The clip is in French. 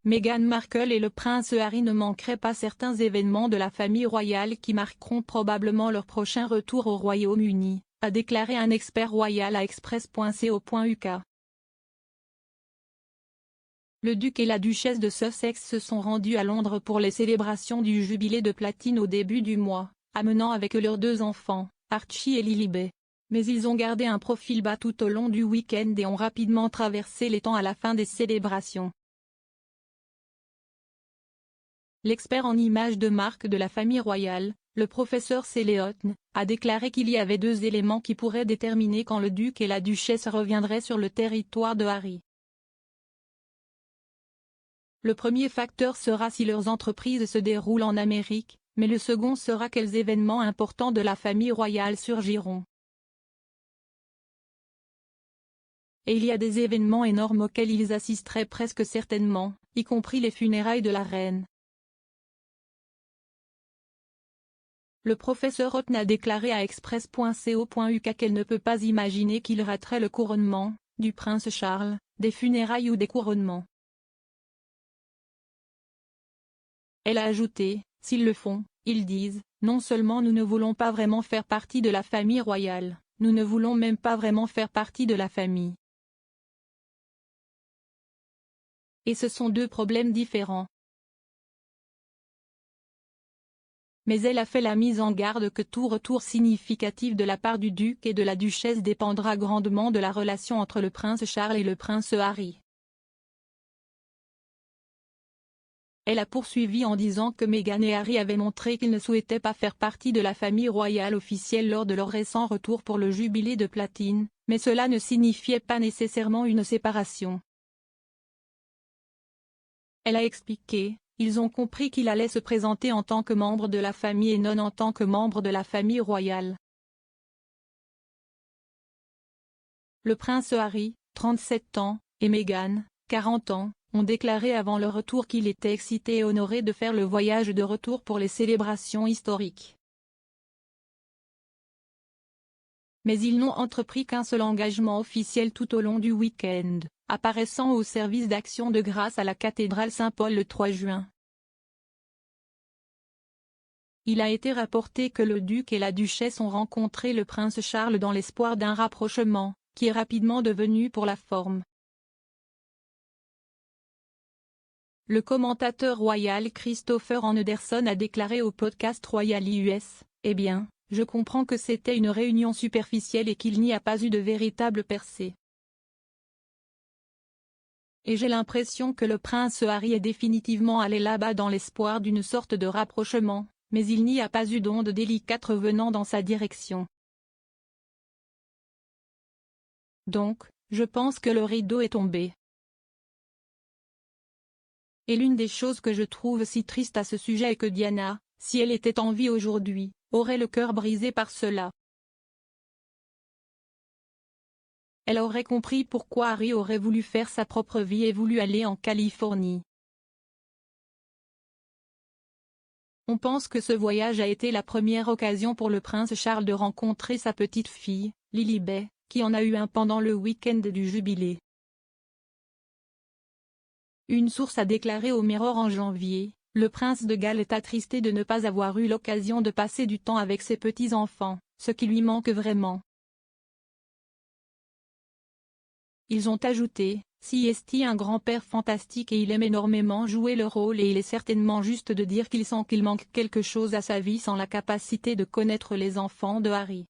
Meghan Markle et le prince Harry ne manqueraient pas certains événements de la famille royale qui marqueront probablement leur prochain retour au Royaume-Uni, a déclaré un expert royal à express.co.uk. Le duc et la duchesse de Sussex se sont rendus à Londres pour les célébrations du jubilé de platine au début du mois, amenant avec eux leurs 2 enfants, Archie et Lilibet. Mais ils ont gardé un profil bas tout au long du week-end et ont rapidement traversé les temps à la fin des célébrations. L'expert en images de marque de la famille royale, le professeur Celeotn, a déclaré qu'il y avait 2 éléments qui pourraient déterminer quand le duc et la duchesse reviendraient sur le territoire de Harry. Le premier facteur sera si leurs entreprises se déroulent en Amérique, mais le second sera quels événements importants de la famille royale surgiront. Et il y a des événements énormes auxquels ils assisteraient presque certainement, y compris les funérailles de la reine. Le professeur Houghton a déclaré à express.co.uk qu'elle ne peut pas imaginer qu'il raterait le couronnement, du prince Charles, des funérailles ou des couronnements. Elle a ajouté, s'ils le font, ils disent, non seulement nous ne voulons pas vraiment faire partie de la famille royale, nous ne voulons même pas vraiment faire partie de la famille. Et ce sont 2 problèmes différents. Mais elle a fait la mise en garde que tout retour significatif de la part du duc et de la duchesse dépendra grandement de la relation entre le prince Charles et le prince Harry. Elle a poursuivi en disant que Meghan et Harry avaient montré qu'ils ne souhaitaient pas faire partie de la famille royale officielle lors de leur récent retour pour le jubilé de platine, mais cela ne signifiait pas nécessairement une séparation. Elle a expliqué, ils ont compris qu'il allait se présenter en tant que membre de la famille et non en tant que membre de la famille royale. Le prince Harry, 37 ans, et Meghan, 40 ans, ont déclaré avant leur retour qu'il était excité et honoré de faire le voyage de retour pour les célébrations historiques. Mais ils n'ont entrepris qu'un seul engagement officiel tout au long du week-end, apparaissant au service d'action de grâce à la cathédrale Saint-Paul le 3 juin. Il a été rapporté que le duc et la duchesse ont rencontré le prince Charles dans l'espoir d'un rapprochement, qui est rapidement devenu pour la forme. Le commentateur royal Christopher Anderson a déclaré au podcast Royal US, « Eh bien, je comprends que c'était une réunion superficielle et qu'il n'y a pas eu de véritable percée. Et j'ai l'impression que le prince Harry est définitivement allé là-bas dans l'espoir d'une sorte de rapprochement, mais il n'y a pas eu d'onde délicate revenant dans sa direction. Donc, je pense que le rideau est tombé. Et l'une des choses que je trouve si triste à ce sujet est que Diana, si elle était en vie aujourd'hui, aurait le cœur brisé par cela. Elle aurait compris pourquoi Harry aurait voulu faire sa propre vie et voulu aller en Californie. On pense que ce voyage a été la première occasion pour le prince Charles de rencontrer sa petite fille, Lilibet, qui en a eu un pendant le week-end du jubilé. Une source a déclaré au Mirror en janvier, « Le prince de Galles est attristé de ne pas avoir eu l'occasion de passer du temps avec ses petits-enfants, ce qui lui manque vraiment. » Ils ont ajouté, « CST un grand-père fantastique et il aime énormément jouer le rôle et il est certainement juste de dire qu'il sent qu'il manque quelque chose à sa vie sans la capacité de connaître les enfants de Harry. »